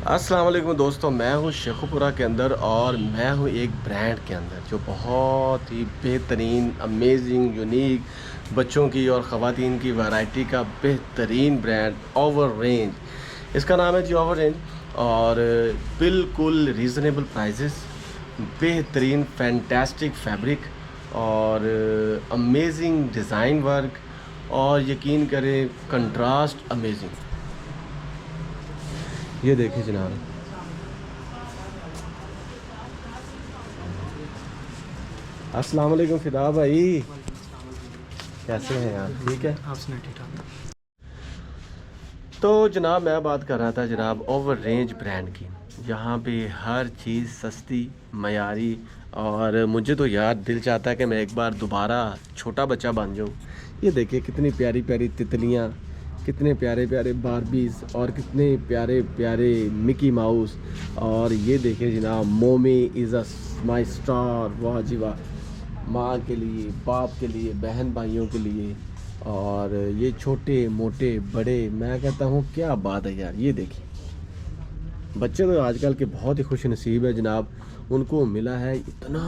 अस्सलाम वालेकुम दोस्तों, मैं हूँ शेखुपुरा के अंदर और मैं हूँ एक ब्रांड के अंदर जो बहुत ही बेहतरीन, अमेजिंग, यूनिक बच्चों की और ख़वातीन की वैरायटी का बेहतरीन ब्रांड ओवर रेंज। इसका नाम है जी ओवर रेंज और बिल्कुल रीज़नेबल प्राइसेस, बेहतरीन फैंटास्टिक फैब्रिक और अमेजिंग डिज़ाइन वर्क और यकीन करें कंट्रास्ट अमेजिंग। ये देखिए जनाब, अस्सलाम वालेकुम फ़िदा भाई, कैसे हैं यार? ठीक है। आप सुनाए ठीक ठाक? तो जनाब मैं बात कर रहा था जनाब ओवर रेंज ब्रांड की। यहाँ पे हर चीज़ सस्ती, मयारी और मुझे तो यार दिल चाहता है कि मैं एक बार दोबारा छोटा बच्चा बन जाऊँ। ये देखिए कितनी प्यारी प्यारी तितलियाँ, कितने प्यारे प्यारे बारबीज और कितने प्यारे प्यारे मिकी माउस। और ये देखिए जनाब, मोमी इज़ अ माई स्टार। वाह जी वाह, माँ के लिए, बाप के लिए, बहन भाइयों के लिए और ये छोटे मोटे बड़े, मैं कहता हूँ क्या बात है यार। ये देखिए बच्चे तो आजकल के बहुत ही खुश नसीब है जनाब, उनको मिला है इतना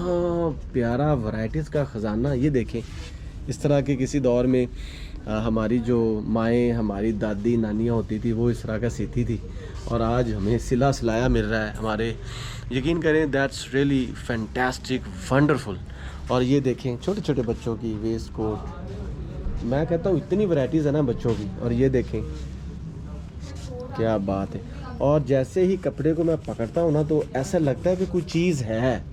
प्यारा वैरायटीज़ का ख़जाना। ये देखें इस तरह के किसी दौर में हमारी जो माएँ, हमारी दादी नानियाँ होती थी वो इस तरह का सीती थी और आज हमें सिला सिलाया मिल रहा है हमारे। यकीन करें दैट्स रियली फैंटास्टिक वंडरफुल। और ये देखें छोटे छोटे बच्चों की वेस्ट कोट, मैं कहता हूँ इतनी वैरायटीज़ है ना बच्चों की। और ये देखें क्या बात है। और जैसे ही कपड़े को मैं पकड़ता हूँ ना तो ऐसा लगता है कि कोई चीज़ है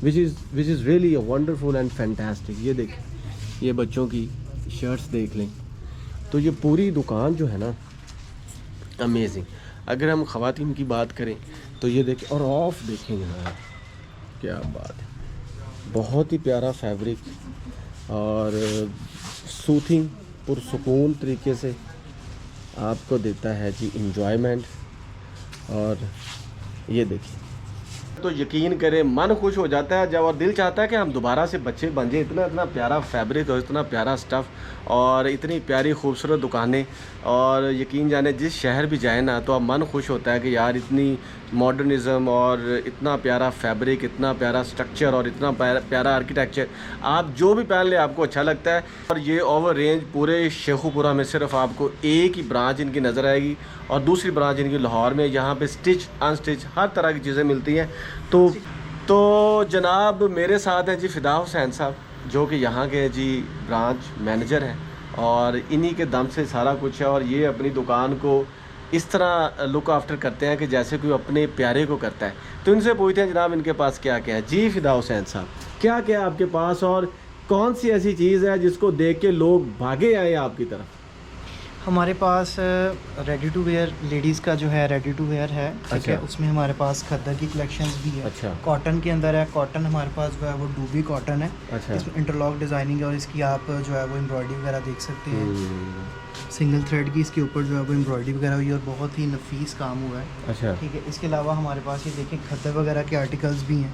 which is really wonderful and fantastic. ये देखें, ये बच्चों की शर्ट्स देख लें तो ये पूरी दुकान जो है ना अमेजिंग। अगर हम ख़वातीन की बात करें तो ये देखें, और ऑफ देखें जनाब, क्या बात है। बहुत ही प्यारा फैब्रिक और सूथिंग पुरसुकून तरीके से आपको देता है जी इंजॉयमेंट। और ये देखिए तो यकीन करें मन खुश हो जाता है जब, और दिल चाहता है कि हम दोबारा से बच्चे बन जाए। इतना इतना प्यारा फैब्रिक और इतना प्यारा स्टफ़ और इतनी प्यारी खूबसूरत दुकानें। और यकीन जाने जिस शहर भी जाए ना तो अब मन खुश होता है कि यार इतनी मॉडर्निज़म और इतना प्यारा फैब्रिक, इतना प्यारा स्ट्रक्चर और इतना प्यारा आर्किटेक्चर, आप जो भी पहन ले आपको अच्छा लगता है। और ये ओवर रेंज पूरे शेखुपुरा में सिर्फ आपको एक ही ब्रांच इनकी नज़र आएगी और दूसरी ब्रांच इनकी लाहौर में। यहाँ पे स्टिच अनस्टिच हर तरह की चीज़ें मिलती हैं। तो जनाब मेरे साथ हैं जी फ़िदा हुसैन साहब जो कि यहाँ के जी ब्रांच मैनेजर हैं और इन्हीं के दम से सारा कुछ है। और ये अपनी दुकान को इस तरह लुक आफ्टर करते हैं कि जैसे कोई अपने प्यारे को करता है। तो इनसे पूछते हैं जनाब इनके पास क्या क्या है। जी फ़िदा हुसैन साहब, क्या क्या है आपके पास और कौन सी ऐसी चीज़ है जिसको देख के लोग भागे आए आपकी तरफ? हमारे पास रेडी टू वेयर लेडीज़ का जो है रेडी टू वेयर है, ठीक है। उसमें हमारे पास खद्दर की कलेक्शंस भी है। अच्छा। कॉटन के अंदर है, कॉटन हमारे पास जो है वो डूबी कॉटन है। अच्छा। इसमें इंटरलॉक डिज़ाइनिंग है और इसकी आप जो है वो एम्ब्रॉयडरी वगैरह देख सकते हैं। सिंगल थ्रेड की इसके ऊपर जो है वो एम्ब्रॉयडरी वगैरह हुई है और बहुत ही नफीस काम हुआ है। अच्छा। ठीक है। इसके अलावा हमारे पास ये देखें खद्दर वगैरह के आर्टिकल्स भी हैं,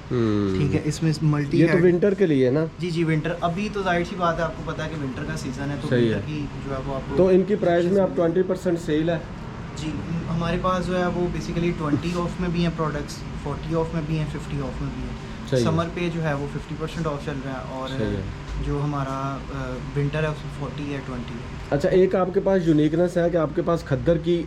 ठीक है। इसमें मल्टी, ये तो विंटर के लिए ना? जी जी विंटर, अभी तो जाहिर सी बात है आपको पता है कि विंटर का सीज़न है तो सही विंटर है। की जो है वो आपको। तो इनकी प्राइस में आप 20% सेल है? जी हमारे पास जो है वो बेसिकली 20 ऑफ में भी हैं प्रोडक्ट्स, 40 ऑफ में भी हैं, 50 ऑफ में भी हैं। समर पे जो है वो 50% ऑफ चल रहा है और जो हमारा विंटर है उसमें 40 है, 20 है। अच्छा, एक आपके पास यूनिकनेस है कि आपके पास खद्दर की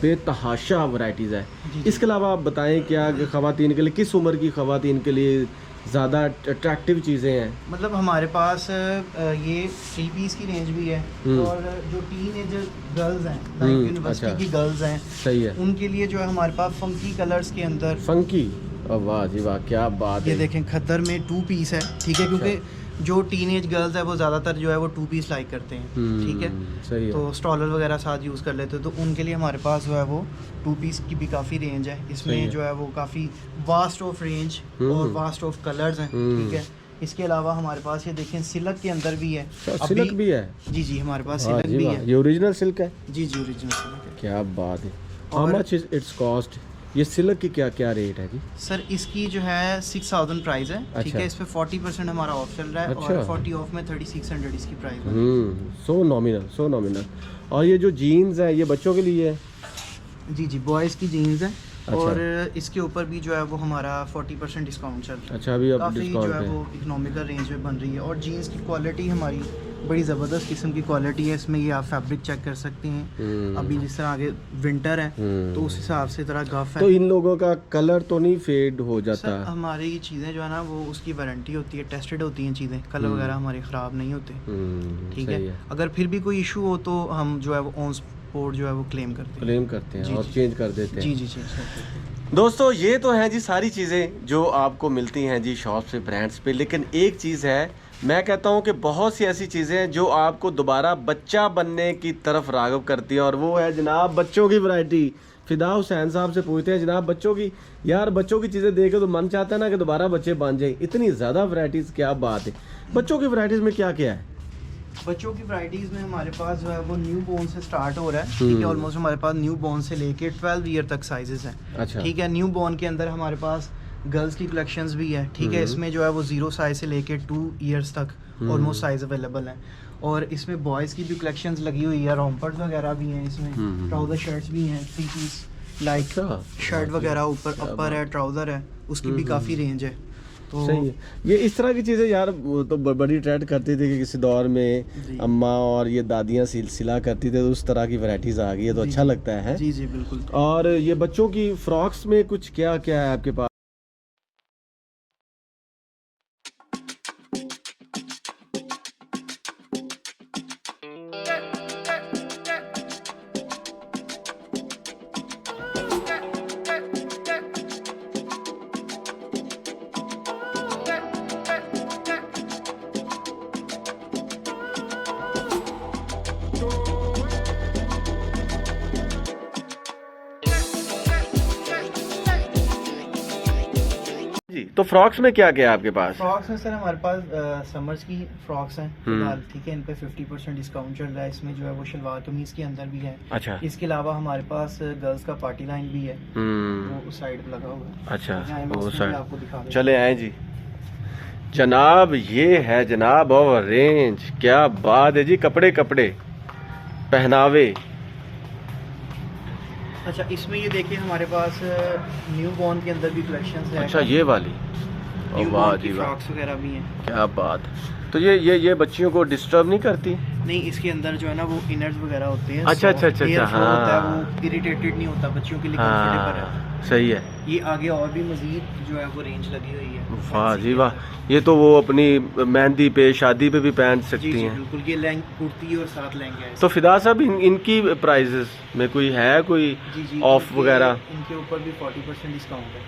बेतहाशा वैरायटीज़ है। इसके अलावा आप बताएं क्या ख़वातीन के लिए, किस उम्र की ख़वातीन के लिए ज़्यादा अट्रैक्टिव चीज़ें हैं? मतलब हमारे पास ये 3 पीस की रेंज भी है और जो टीनेजर गर्ल्स हैं, लाइक यूनिवर्सिटी की गर्ल्स हैं, सही है, उनके लिए जो है हमारे पास फंकी कलर्स के अंदर। फंकी, वाह जी वाह, क्या बात है। ये देखें खद्दर में 2 पीस है, ठीक है। क्योंकि जो टीनेज गर्ल्स है वो ज़्यादातर जो है वो 2 पीस लाइक करते हैं, ठीक है। सही है। तो स्टॉलर वगैरह साथ यूज़ कर लेते हैं तो उनके लिए हमारे पास जो है वो 2 पीस की भी काफ़ी रेंज है। इसमें जो है वो काफ़ी वास्ट ऑफ रेंज और वास्ट ऑफ कलर्स हैं, ठीक है। इसके अलावा हमारे पास ये देखें सिल्क के अंदर भी है। सिल्क भी है? जी जी हमारे पास सिल्क भी है। ये ओरिजिनल सिल्क है? जी जी ओरिजिनल सिल्क है। क्या बात है। How much is it's cost? ये सिल्क की क्या क्या रेट है जी? सर इसकी जो है 6000 प्राइस है, ठीक अच्छा। है। इस पे 40% हमारा ऑफ चल रहा है। अच्छा। और 40 ऑफ में 3600 इसकी प्राइस है। सो नॉमिनल, सो नॉमिनल। और ये जो जीन्स है ये बच्चों के लिए है? जी जी, बॉयज़ की जीन्स है। अच्छा। और इसके ऊपर भी जो है वो हमारा 40% डिस्काउंट चल रहा है। अच्छा, अभी अब काफ़ी जो डिस्काउंट है पे वो इकोनॉमिकल रेंज में बन रही है। और जीन्स की क्वालिटी हमारी बड़ी ज़बरदस्त किस्म की क्वालिटी है। इसमें ये आप फैब्रिक चेक कर सकते हैं। अभी जिस तरह आगे विंटर है तो उस हिसाब से तरह गफ है। तो इन लोगों का कलर तो नहीं फेड हो जाता? सर हमारी चीज़ें जो है ना वो उसकी वारंटी होती है, टेस्टेड होती हैं चीज़ें, कलर वगैरह हमारे ख़राब नहीं होते। ठीक है, अगर फिर भी कोई इशू हो तो हम जो है वो ऑन स्पॉट जो है वो क्लेम करते हैं और चेंज कर देते हैं। जी जी, चेंज करते हैं। दोस्तों ये तो हैं जी सारी चीज़ें जो आपको मिलती हैं जी शॉप से, ब्रांड्स पे, लेकिन एक चीज़ है, मैं कहता हूँ कि बहुत सी ऐसी चीज़ें हैं जो आपको दोबारा बच्चा बनने की तरफ राग़िब करती हैं, और वो है जनाब बच्चों की वैरायटी। फिदा हुसैन साहब से पूछते हैं जनाब बच्चों की, यार बच्चों की चीज़ें देख के तो मन चाहता है ना कि दोबारा बच्चे बन जाए, इतनी ज़्यादा वैरायटीज़, क्या बात है। बच्चों की वैरायटीज़ में क्या क्या है? बच्चों की वैरायटीज़ में हमारे पास जो है वो न्यू बोर्न से स्टार्ट हो रहा है। ठीक है, ऑलमोस्ट हमारे पास न्यू बोर्न से लेके 12 ईयर तक साइजेस हैं। अच्छा। ठीक है, न्यू बोर्न के अंदर हमारे पास गर्ल्स की कलेक्शंस भी है। ठीक है, इसमें जो है वो 0 साइज से लेके 2 ईयर्स तक ऑलमोस्ट साइज अवेलेबल हैं। और इसमें बॉयज़ की भी कलेक्शंस लगी हुई है, रॉम्पर्स वगैरह भी हैं इसमें, ट्राउज़र शर्ट्स भी हैं, 3 पीस लाइक शर्ट वगैरह, ऊपर अपर है, ट्राउज़र है, उसकी भी काफ़ी रेंज है। तो सही है, ये इस तरह की चीज़ें यार वो तो बड़ी ट्रेंड करती थी कि किसी दौर में अम्मा और ये दादियाँ सिला करती थी, तो उस तरह की वैरायटीज़ आ गई है, तो अच्छा लगता है। जी जी बिल्कुल। और ये बच्चों की फ्रॉक्स में कुछ क्या क्या है आपके पास? जी, तो फ्रॉक्स में क्या क्या है आपके पास? फ्रॉक्स में सर हमारे पास समर्स की फ्रॉक्स हैं फिलहाल। ठीक है, इन पे 50% डिस्काउंट चल रहा है। इसमें जो है वो शलवार कमीज के अंदर भी है। अच्छा। इसके अलावा हमारे पास गर्ल्स का पार्टी लाइन भी है, वो उस साइड पे लगा हुआ है। अच्छा, वो वो उसमें साइड भी आपको दिखा दें। चले आए जी जनाब, ये है जनाब और रेंज, क्या बात है जी, कपड़े कपड़े पहनावे। अच्छा, इसमें ये देखिए हमारे पास न्यू बॉर्न के अंदर भी कलेक्शंस है। अच्छा, ये वाली, न्यू वाह बॉर्न जी की वाह, फ्रॉक्स वगैरह भी हैं। क्या बात। तो ये बच्चियों को डिस्टर्ब नहीं करती? नहीं, इसके अंदर जो है ना वो इनर्स वगैरह होते हैं। अच्छा अच्छा अच्छा अच्छा, हाँ, होता है, हाँ वो इरिटेटेड नहीं होता, बच्चों के लिए कंफर्टेबल है। हाँ, सही है। ये आगे और भी मजीद जो है वो रेंज लगी हुई है। वाह जी वाह, ये तो वो अपनी मेहंदी पे, शादी पे भी पहन जी सकती जी हैं। बिल्कुल, ये लहंग कुर्ती और साथ लहंगा है। तो फिदा साहब इनकी प्राइजेस में कोई है, कोई जी ऑफ वगैरह? इनके ऊपर भी 40% डिस्काउंट है।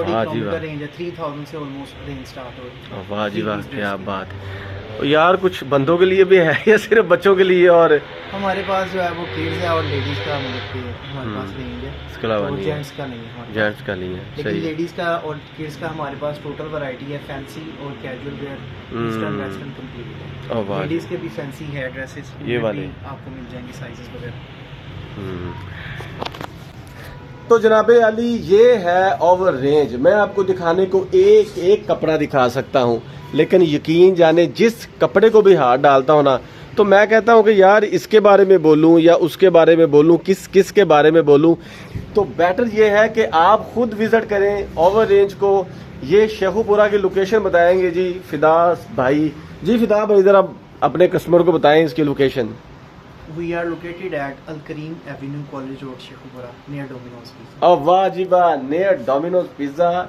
वाह जी वाह, रेंज है, 3000 से ऑलमोस्ट रेंज स्टार्ट हो रही है। वाह जी वाह, क्या बात है। तो यार कुछ बंदों के लिए भी है या सिर्फ बच्चों के लिए? और हमारे पास जो है वो किड्स है और लेडीज का मतलब कि हमारे पास रेंज है। इसके अलावा तो नहीं, जेंट्स का नहीं है, जेंट्स का नहीं है। लेकिन लेडीज का और किड्स का हमारे पास टोटल वैरायटी है। फैंसी और casual wear, eastern western complete है। लेडीज के भी फैंसी हेयर ड्रेसेस ये वाले आपको मिल जाएंगे, साइजेस वगैरह। तो जनाबे अली, ये है ओवर रेंज। मैं आपको दिखाने को एक एक कपड़ा दिखा सकता हूँ, लेकिन यकीन जाने जिस कपड़े को भी हाथ डालता हूँ ना, तो मैं कहता हूँ कि यार इसके बारे में बोलूँ या उसके बारे में बोलूँ, किस के बारे में बोलूँ, तो बेटर ये है कि आप खुद विज़िट करें ओवर रेंज को। ये शेखुपुरा की लोकेशन बताएंगे जी फिदा भाई। जी फिदा भाई, ज़रा अपने कस्टमर को बताएं इसकी location. We are located at Al Kareem Avenue, College Road, Sheikhupura, near Domino's Pizza. वाह जी वाह, नियर डोमिनोज पिज़्ज़ा।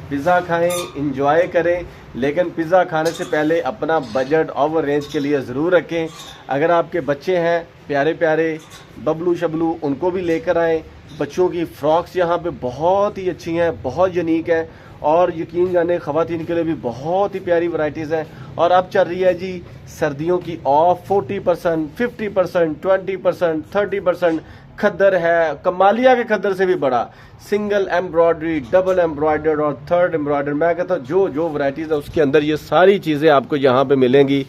पिज़्ज़ा खाएं, इंजॉय करें, लेकिन पिज़्ज़ा खाने से पहले अपना बजट ओवर रेंज के लिए ज़रूर रखें। अगर आपके बच्चे हैं प्यारे प्यारे बबलू शबलू, उनको भी लेकर आएँ। बच्चों की फ़्रॉक्स यहाँ पे बहुत ही अच्छी हैं, बहुत यूनिक है, और यकीन जाने ख़वातीन के लिए भी बहुत ही प्यारी वैरायटीज़ हैं। और अब चल रही है जी सर्दियों की ऑफ, 40%, 50%, 20%, 30%। खद्दर है कमालिया के खद्दर से भी बड़ा, सिंगल एम्ब्रॉयडरी, डबल एम्ब्रॉयडर्ड और थर्ड एम्ब्रॉयडर्ड। मैं कहता हूँ जो वैरायटीज़ है उसके अंदर ये सारी चीज़ें आपको यहाँ पे मिलेंगी।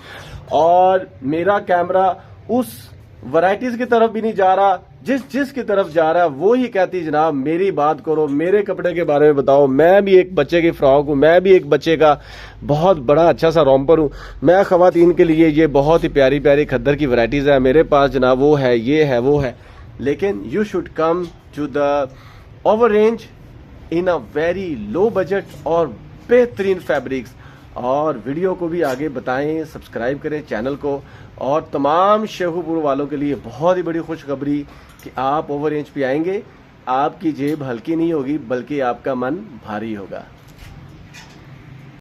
और मेरा कैमरा उस वैरायटीज़ की तरफ भी नहीं जा रहा, जिस की तरफ जा रहा है वो ही कहती जनाब मेरी बात करो, मेरे कपड़े के बारे में बताओ। मैं भी एक बच्चे की फ्रॉक हूँ, मैं भी एक बच्चे का बहुत बड़ा अच्छा सा रॉम्पर हूँ। मैं ख़वातीन के लिए ये बहुत ही प्यारी प्यारी खद्दर की वैरायटीज़ है मेरे पास जनाब, वो है, ये है, वो है। लेकिन you should come to the over range in a very low budget और बेहतरीन फैब्रिक्स। और वीडियो को भी आगे बताएं, सब्सक्राइब करें चैनल को। और तमाम शेखुपुर वालों के लिए बहुत ही बड़ी खुशखबरी कि आप ओवर रेंज पे आएंगे, आपकी जेब हल्की नहीं होगी बल्कि आपका मन भारी होगा।